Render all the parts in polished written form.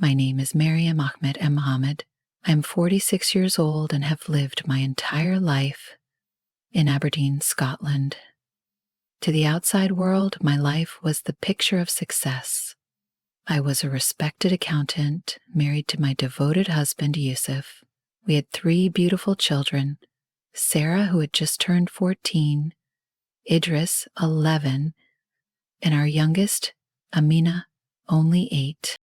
My name is Mariam Ahmed. I am 46 years old and have lived my entire life in Aberdeen, Scotland. To the outside world, my life was the picture of success. I was a respected accountant, married to my devoted husband, Yusuf. We had 3 beautiful children, Sarah, who had just turned 14, Idris, 11, and our youngest, Amina, only 8.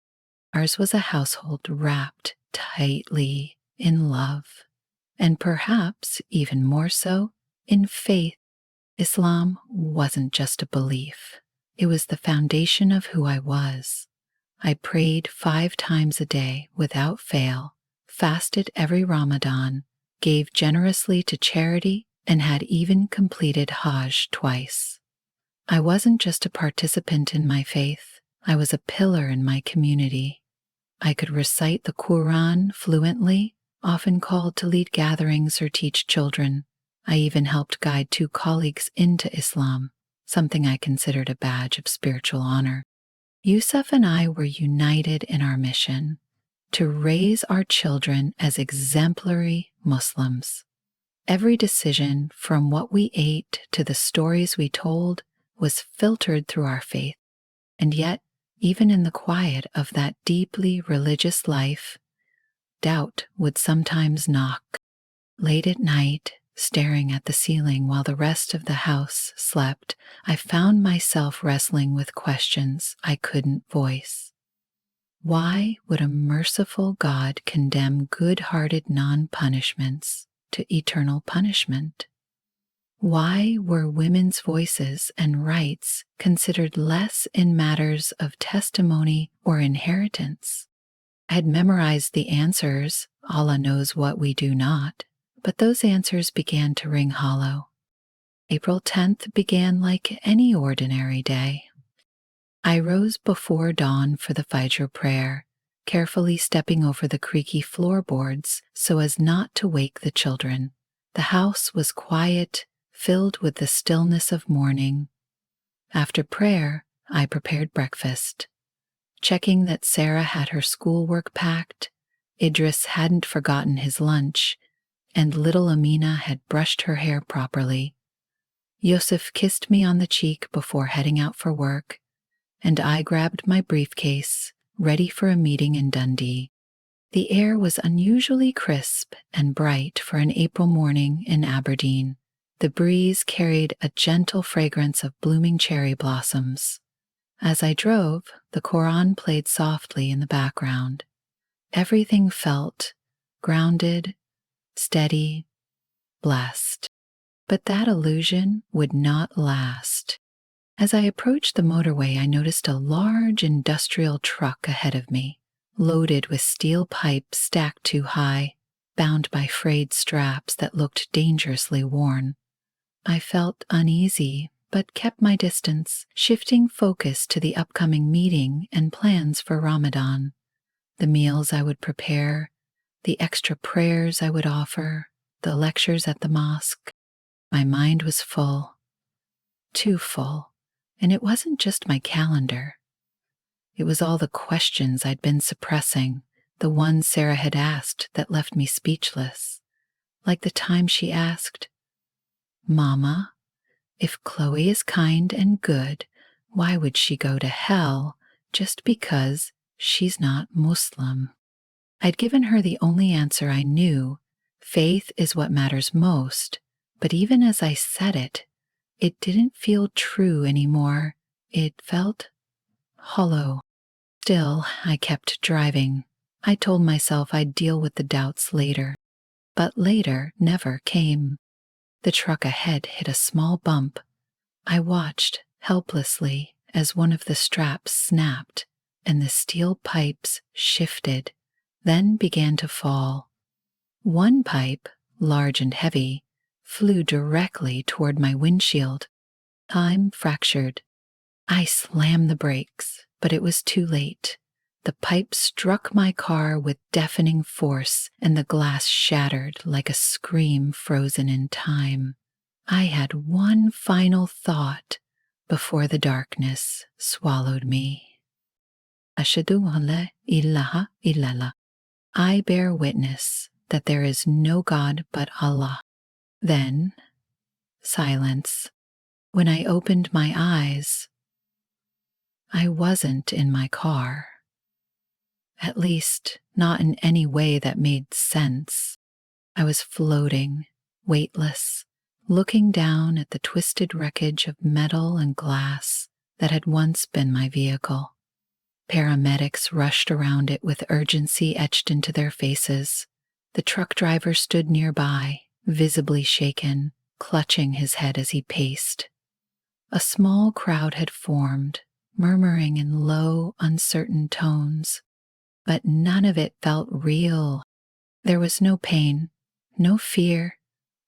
Ours was a household wrapped tightly in love, and perhaps even more so in faith. Islam wasn't just a belief, it was the foundation of who I was. I prayed 5 times a day without fail, fasted every Ramadan, gave generously to charity, and had even completed Hajj twice. I wasn't just a participant in my faith, I was a pillar in my community. I could recite the Quran fluently, often called to lead gatherings or teach children. I even helped guide 2 colleagues into Islam, something I considered a badge of spiritual honor. Yusuf and I were united in our mission to raise our children as exemplary Muslims. Every decision, from what we ate to the stories we told, was filtered through our faith. And yet, even in the quiet of that deeply religious life, doubt would sometimes knock. Late at night, staring at the ceiling while the rest of the house slept, I found myself wrestling with questions I couldn't voice. Why would a merciful God condemn good-hearted non-punishments to eternal punishment? Why were women's voices and rights considered less in matters of testimony or inheritance? I had memorized the answers, Allah knows what we do not, but those answers began to ring hollow. April 10th began like any ordinary day. I rose before dawn for the Fajr prayer, carefully stepping over the creaky floorboards so as not to wake the children. The house was quiet, filled with the stillness of morning. After prayer, I prepared breakfast, checking that Sarah had her schoolwork packed, Idris hadn't forgotten his lunch, and little Amina had brushed her hair properly. Yusuf kissed me on the cheek before heading out for work, and I grabbed my briefcase, ready for a meeting in Dundee. The air was unusually crisp and bright for an April morning in Aberdeen. The breeze carried a gentle fragrance of blooming cherry blossoms. As I drove, the Quran played softly in the background. Everything felt grounded, steady, blessed. But that illusion would not last. As I approached the motorway, I noticed a large industrial truck ahead of me, loaded with steel pipes stacked too high, bound by frayed straps that looked dangerously worn. I felt uneasy, but kept my distance, shifting focus to the upcoming meeting and plans for Ramadan. The meals I would prepare, the extra prayers I would offer, the lectures at the mosque. My mind was full, too full, and it wasn't just my calendar. It was all the questions I'd been suppressing, the ones Sarah had asked that left me speechless. Like the time she asked, "Mama, if Chloe is kind and good, why would she go to hell just because she's not Muslim?" I'd given her the only answer I knew. Faith is what matters most, but even as I said it, it didn't feel true anymore. It felt hollow. Still, I kept driving. I told myself I'd deal with the doubts later, but later never came. The truck ahead hit a small bump. I watched helplessly as one of the straps snapped and the steel pipes shifted, then began to fall. One pipe, large and heavy, flew directly toward my windshield. Time fractured. I slammed the brakes, but it was too late. The pipe struck my car with deafening force, and the glass shattered like a scream frozen in time. I had one final thought before the darkness swallowed me. Ashhadu an la ilaha illallah. I bear witness that there is no God but Allah. Then, silence. When I opened my eyes, I wasn't in my car. At least, not in any way that made sense. I was floating, weightless, looking down at the twisted wreckage of metal and glass that had once been my vehicle. Paramedics rushed around it with urgency etched into their faces. The truck driver stood nearby, visibly shaken, clutching his head as he paced. A small crowd had formed, murmuring in low, uncertain tones, but none of it felt real. There was no pain, no fear,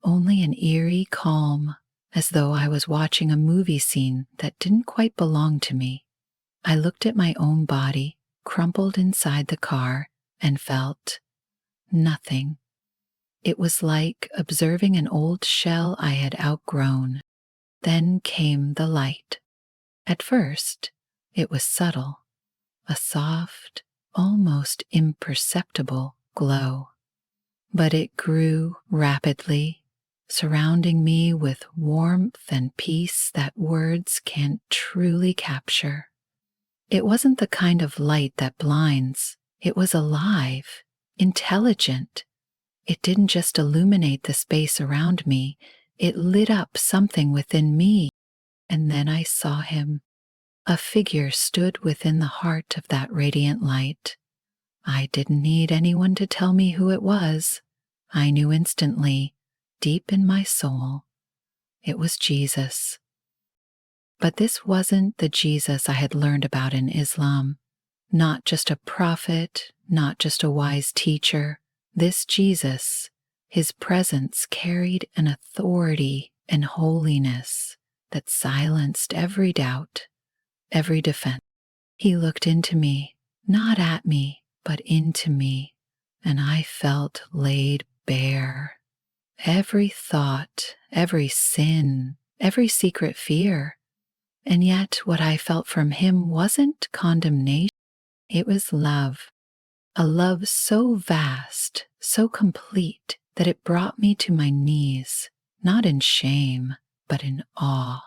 only an eerie calm, as though I was watching a movie scene that didn't quite belong to me. I looked at my own body, crumpled inside the car, and felt nothing. It was like observing an old shell I had outgrown. Then came the light. At first, it was subtle, a soft, almost imperceptible glow. But it grew rapidly, surrounding me with warmth and peace that words can't truly capture. It wasn't the kind of light that blinds. It was alive, intelligent. It didn't just illuminate the space around me, it lit up something within me. And then I saw him. A figure stood within the heart of that radiant light. I didn't need anyone to tell me who it was. I knew instantly, deep in my soul, it was Jesus. But this wasn't the Jesus I had learned about in Islam. Not just a prophet, not just a wise teacher. This Jesus, his presence carried an authority and holiness that silenced every doubt, every defense. He looked into me, not at me, but into me, and I felt laid bare. Every thought, every sin, every secret fear. And yet what I felt from him wasn't condemnation, it was love. A love so vast, so complete, that it brought me to my knees, not in shame, but in awe.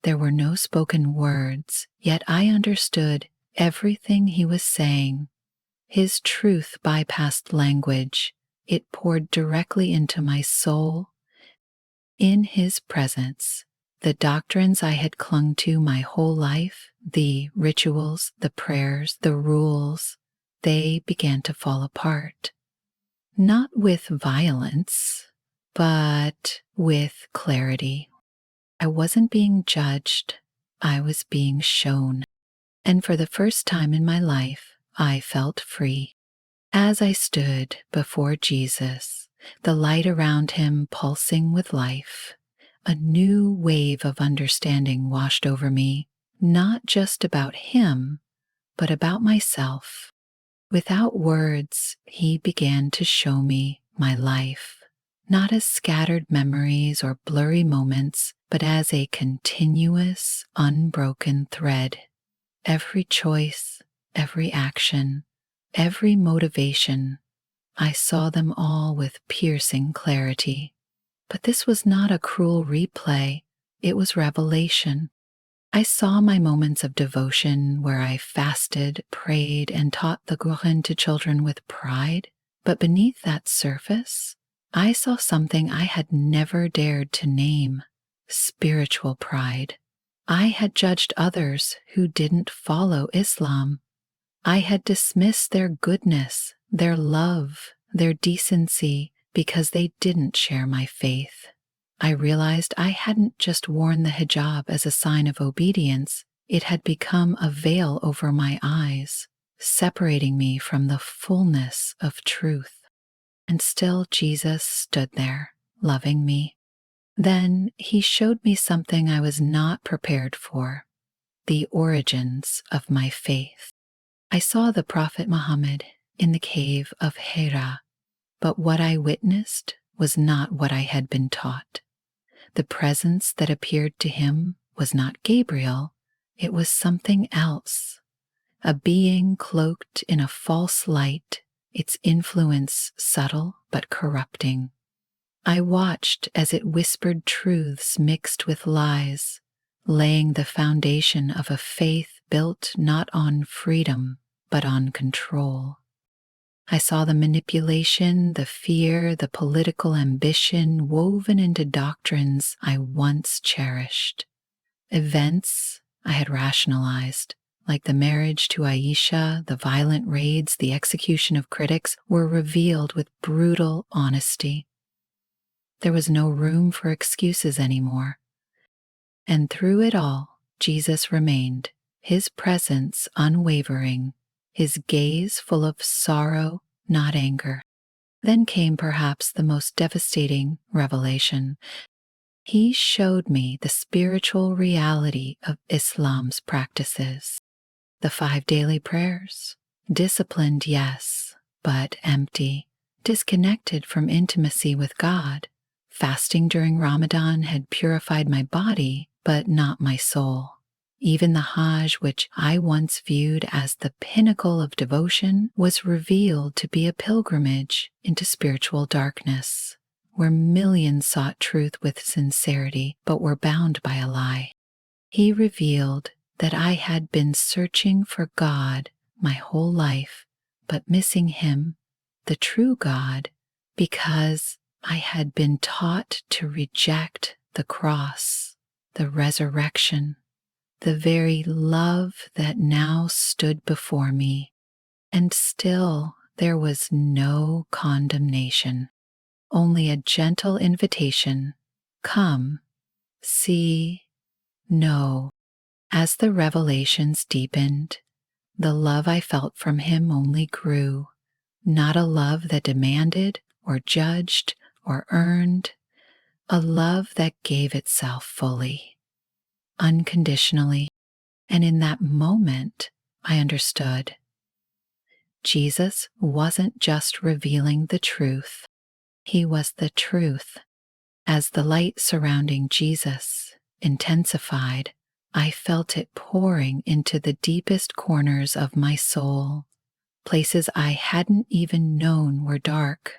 There were no spoken words, yet I understood everything he was saying. His truth bypassed language. It poured directly into my soul. In his presence, the doctrines I had clung to my whole life, the rituals, the prayers, the rules, they began to fall apart. Not with violence, but with clarity. I wasn't being judged, I was being shown. And for the first time in my life, I felt free. As I stood before Jesus, the light around him pulsing with life, a new wave of understanding washed over me, not just about him, but about myself. Without words, he began to show me my life, not as scattered memories or blurry moments, but as a continuous, unbroken thread. Every choice, every action, every motivation, I saw them all with piercing clarity. But this was not a cruel replay, it was revelation. I saw my moments of devotion where I fasted, prayed, and taught the Quran to children with pride. But beneath that surface, I saw something I had never dared to name: spiritual pride. I had judged others who didn't follow Islam. I had dismissed their goodness, their love, their decency, because they didn't share my faith. I realized I hadn't just worn the hijab as a sign of obedience, it had become a veil over my eyes, separating me from the fullness of truth. And still Jesus stood there, loving me. Then he showed me something I was not prepared for: the origins of my faith. I saw the Prophet Muhammad in the cave of Hira, but what I witnessed was not what I had been taught. The presence that appeared to him was not Gabriel, it was something else. a being cloaked in a false light, its influence subtle but corrupting. I watched as it whispered truths mixed with lies, laying the foundation of a faith built not on freedom, but on control. I saw the manipulation, the fear, the political ambition woven into doctrines I once cherished. Events I had rationalized, like the marriage to Aisha, the violent raids, the execution of critics, were revealed with brutal honesty. There was no room for excuses anymore. And through it all, Jesus remained, his presence unwavering, his gaze full of sorrow, not anger. Then came perhaps the most devastating revelation. He showed me the spiritual reality of Islam's practices. The 5 daily prayers, disciplined, yes, but empty, disconnected from intimacy with God. Fasting during Ramadan had purified my body, but not my soul. Even the Hajj, which I once viewed as the pinnacle of devotion, was revealed to be a pilgrimage into spiritual darkness, where millions sought truth with sincerity, but were bound by a lie. He revealed that I had been searching for God my whole life, but missing Him, the true God, because I had been taught to reject the cross, the resurrection, the very love that now stood before me. And still there was no condemnation, only a gentle invitation, come, see, know. As the revelations deepened, the love I felt from Him only grew, not a love that demanded or judged or earned, a love that gave itself fully, unconditionally. And in that moment, I understood. Jesus wasn't just revealing the truth. He was the truth. As the light surrounding Jesus intensified, I felt it pouring into the deepest corners of my soul, places I hadn't even known were dark.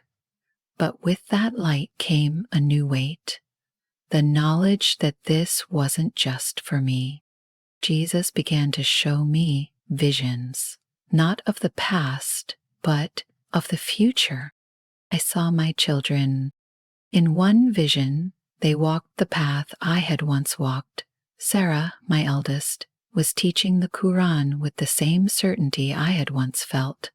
But with that light came a new weight, the knowledge that this wasn't just for me. Jesus began to show me visions, not of the past, but of the future. I saw my children. In one vision, they walked the path I had once walked. Sarah, my eldest, was teaching the Quran with the same certainty I had once felt.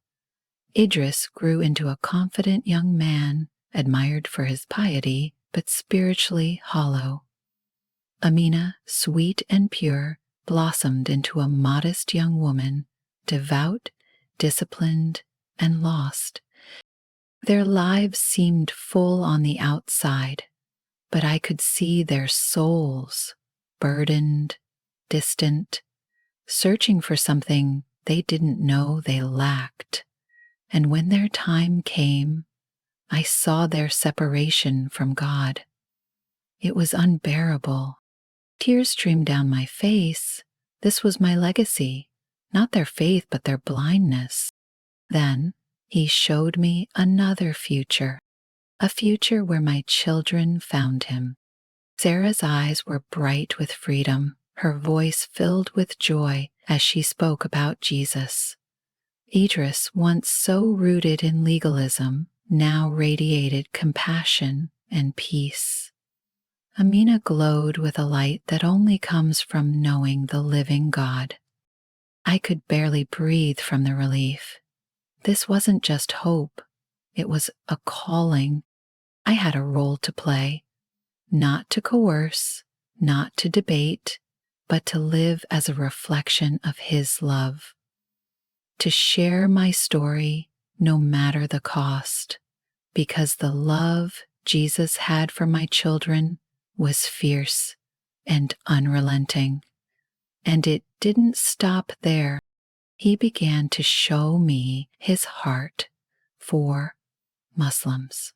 Idris grew into a confident young man, admired for his piety, but spiritually hollow. Amina, sweet and pure, blossomed into a modest young woman, devout, disciplined, and lost. Their lives seemed full on the outside, but I could see their souls, burdened, distant, searching for something they didn't know they lacked. And when their time came, I saw their separation from God. It was unbearable. Tears streamed down my face. This was my legacy, not their faith, but their blindness. Then He showed me another future, a future where my children found Him. Sarah's eyes were bright with freedom, her voice filled with joy as she spoke about Jesus. Idris, once so rooted in legalism, now radiated compassion and peace. Amina glowed with a light that only comes from knowing the living God. I could barely breathe from the relief. This wasn't just hope, it was a calling. I had a role to play, not to coerce, not to debate, but to live as a reflection of His love. To share my story no matter the cost, because the love Jesus had for my children was fierce and unrelenting. And it didn't stop there. He began to show me His heart for Muslims,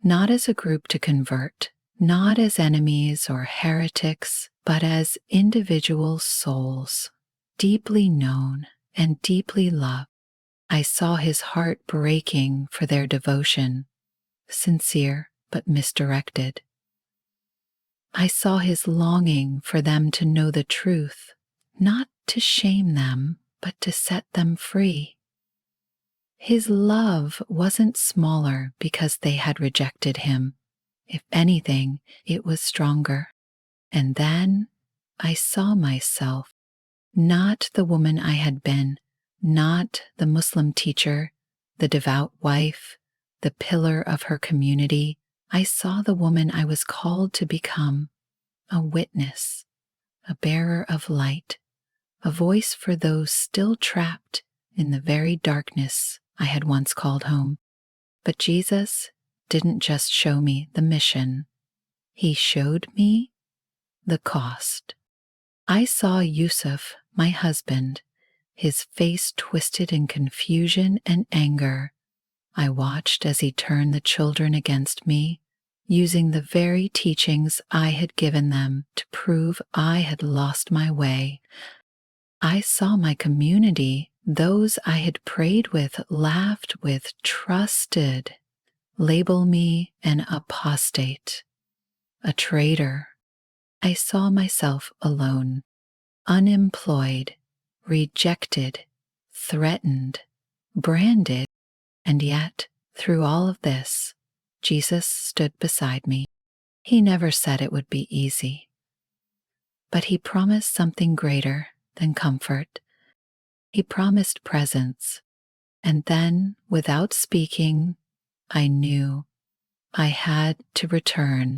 not as a group to convert, not as enemies or heretics, but as individual souls, deeply known, and deeply loved. I saw his heart breaking for their devotion, sincere but misdirected. I saw his longing for them to know the truth, not to shame them, but to set them free. His love wasn't smaller because they had rejected him. If anything, it was stronger. And then I saw myself, not the woman I had been, not the Muslim teacher, the devout wife, the pillar of her community. I saw the woman I was called to become, a witness, a bearer of light, a voice for those still trapped in the very darkness I had once called home. But Jesus didn't just show me the mission, he showed me the cost. I saw Yusuf, my husband, his face twisted in confusion and anger. I watched as he turned the children against me, using the very teachings I had given them to prove I had lost my way. I saw my community, those I had prayed with, laughed with, trusted, label me an apostate, a traitor. I saw myself alone, unemployed, rejected, threatened, branded, and yet, through all of this, Jesus stood beside me. He never said it would be easy, but he promised something greater than comfort. He promised presence, and then, without speaking, I knew I had to return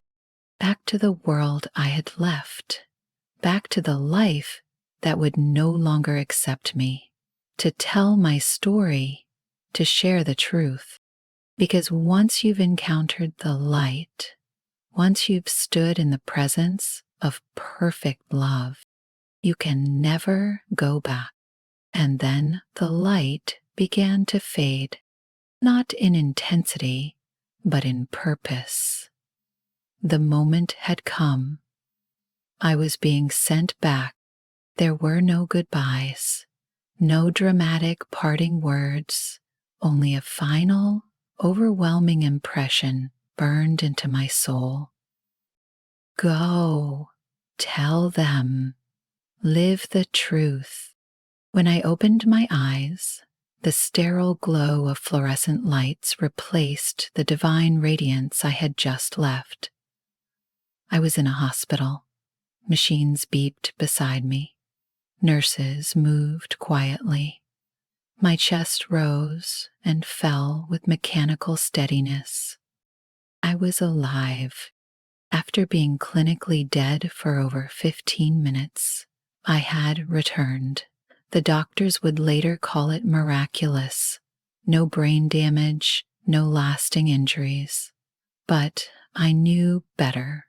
back to the world I had left, back to the life that would no longer accept me, to tell my story, to share the truth. Because once you've encountered the light, once you've stood in the presence of perfect love, you can never go back. And then the light began to fade, not in intensity, but in purpose. The moment had come. I was being sent back. There were no goodbyes, no dramatic parting words, only a final, overwhelming impression burned into my soul. Go, tell them, live the truth. When I opened my eyes, the sterile glow of fluorescent lights replaced the divine radiance I had just left. I was in a hospital. Machines beeped beside me. Nurses moved quietly. My chest rose and fell with mechanical steadiness. I was alive. After being clinically dead for over 15 minutes, I had returned. The doctors would later call it miraculous. No brain damage, no lasting injuries. But I knew better.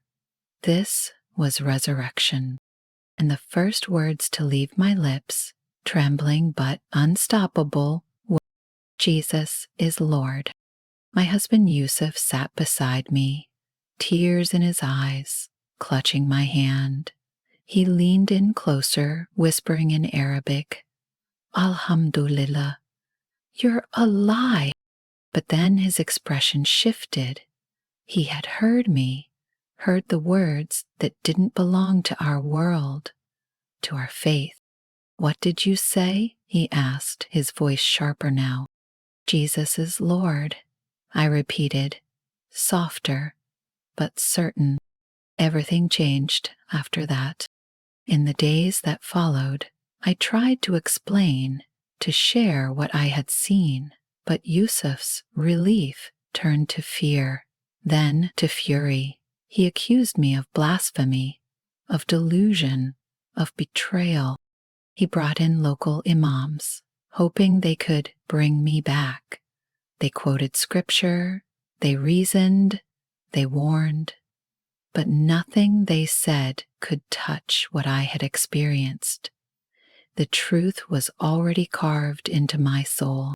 This was resurrection. And the first words to leave my lips, trembling but unstoppable, were, Jesus is Lord. My husband Yusuf sat beside me, tears in his eyes, clutching my hand. He leaned in closer, whispering in Arabic, Alhamdulillah, you're alive. But then his expression shifted. He had heard me, heard the words that didn't belong to our world, to our faith. What did you say? He asked, his voice sharper now. Jesus is Lord, I repeated, softer, but certain. Everything changed after that. In the days that followed, I tried to explain, to share what I had seen, but Yusuf's relief turned to fear, then to fury. He accused me of blasphemy, of delusion, of betrayal. He brought in local imams, hoping they could bring me back. They quoted scripture, they reasoned, they warned, but nothing they said could touch what I had experienced. The truth was already carved into my soul.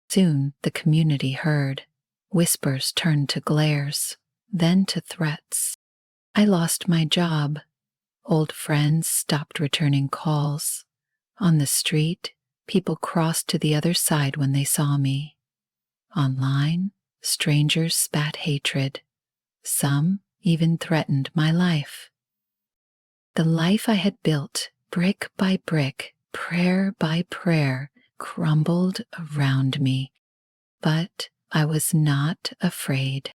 Soon the community heard. Whispers turned to glares, then to threats. I lost my job. Old friends stopped returning calls. On the street, people crossed to the other side when they saw me. Online, strangers spat hatred. Some even threatened my life. The life I had built, brick by brick, prayer by prayer, crumbled around me. But I was not afraid,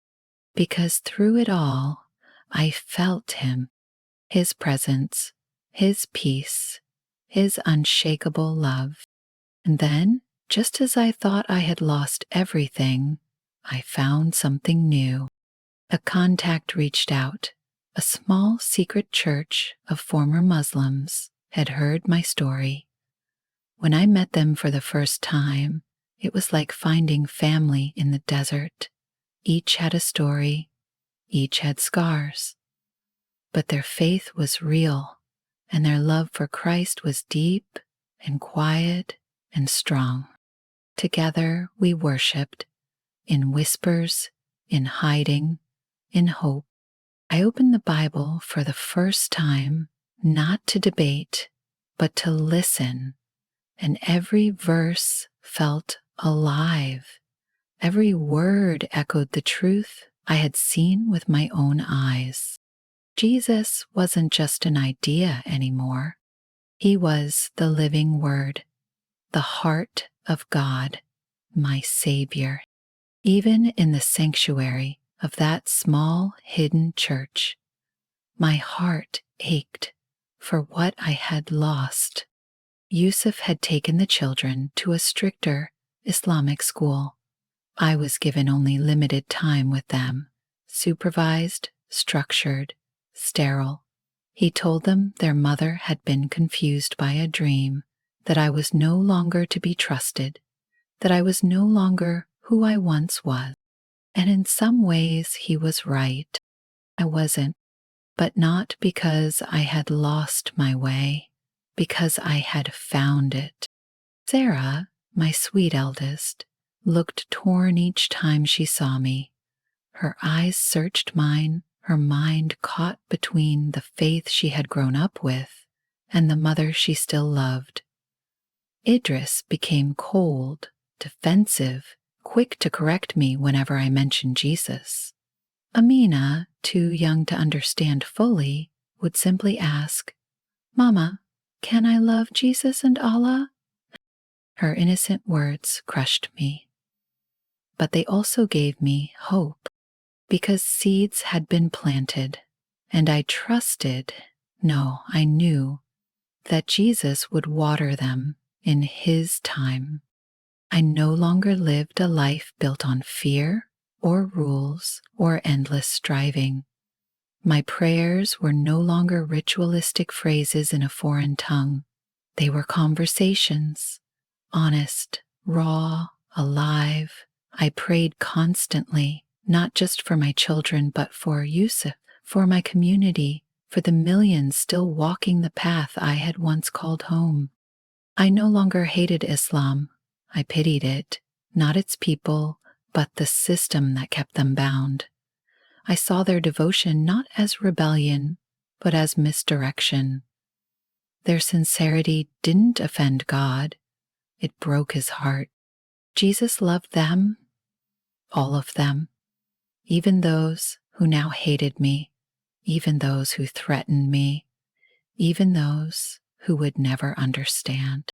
because through it all, I felt him, his presence, his peace, his unshakable love. And then, just as I thought I had lost everything, I found something new. A contact reached out. A small secret church of former Muslims had heard my story. When I met them for the first time, it was like finding family in the desert. Each had a story, each had scars. But their faith was real, and their love for Christ was deep and quiet and strong. Together we worshipped, in whispers, in hiding, in hope. I opened the Bible for the first time, not to debate, but to listen, and every verse felt alive. Every word echoed the truth I had seen with my own eyes. Jesus wasn't just an idea anymore. He was the living Word, the heart of God, my Savior. Even in the sanctuary of that small hidden church, my heart ached for what I had lost. Yusuf had taken the children to a stricter Islamic school. I was given only limited time with them, supervised, structured, sterile. He told them their mother had been confused by a dream, that I was no longer to be trusted, that I was no longer who I once was. And in some ways he was right. I wasn't, but not because I had lost my way, because I had found it. Sarah, my sweet eldest, looked torn each time she saw me. Her eyes searched mine, her mind caught between the faith she had grown up with and the mother she still loved. Idris became cold, defensive, quick to correct me whenever I mentioned Jesus. Amina, too young to understand fully, would simply ask, "Mama, can I love Jesus and Allah?" Her innocent words crushed me. But they also gave me hope, because seeds had been planted, and I trusted, no, I knew, that Jesus would water them in His time. I no longer lived a life built on fear or rules or endless striving. My prayers were no longer ritualistic phrases in a foreign tongue. They were conversations, honest, raw, alive. I prayed constantly, not just for my children, but for Yusuf, for my community, for the millions still walking the path I had once called home. I no longer hated Islam. I pitied it, not its people, but the system that kept them bound. I saw their devotion not as rebellion, but as misdirection. Their sincerity didn't offend God. It broke His heart. Jesus loved them, all of them, even those who now hated me, even those who threatened me, even those who would never understand.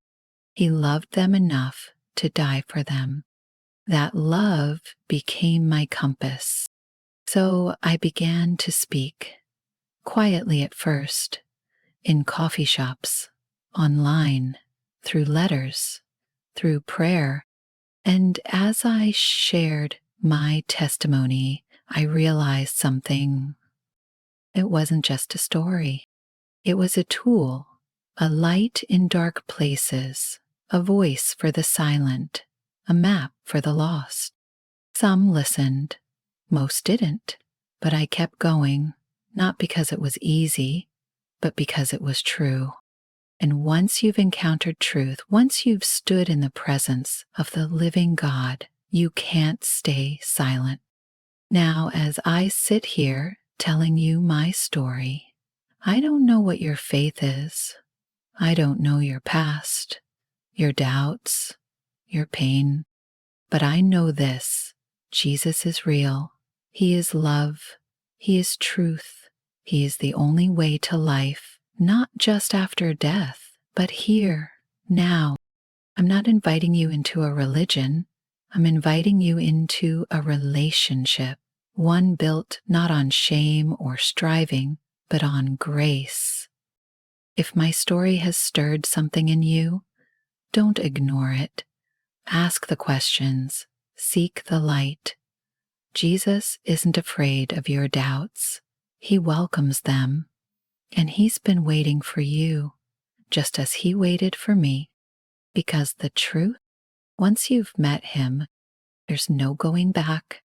He loved them enough to die for them. That love became my compass. So I began to speak, quietly at first, in coffee shops, online, through letters, through prayer. And as I shared my testimony, I realized something. It wasn't just a story. It was a tool, a light in dark places, a voice for the silent, a map for the lost. Some listened, most didn't, but I kept going, not because it was easy, but because it was true. And once you've encountered truth, once you've stood in the presence of the living God, you can't stay silent. Now, as I sit here telling you my story, I don't know what your faith is. I don't know your past, your doubts, your pain. But I know this: Jesus is real. He is love. He is truth. He is the only way to life, not just after death, but here, now. I'm not inviting you into a religion. I'm inviting you into a relationship, one built not on shame or striving, but on grace. If my story has stirred something in you, don't ignore it. Ask the questions. Seek the light. Jesus isn't afraid of your doubts. He welcomes them. And He's been waiting for you, just as He waited for me. Because the truth, once you've met Him, there's no going back.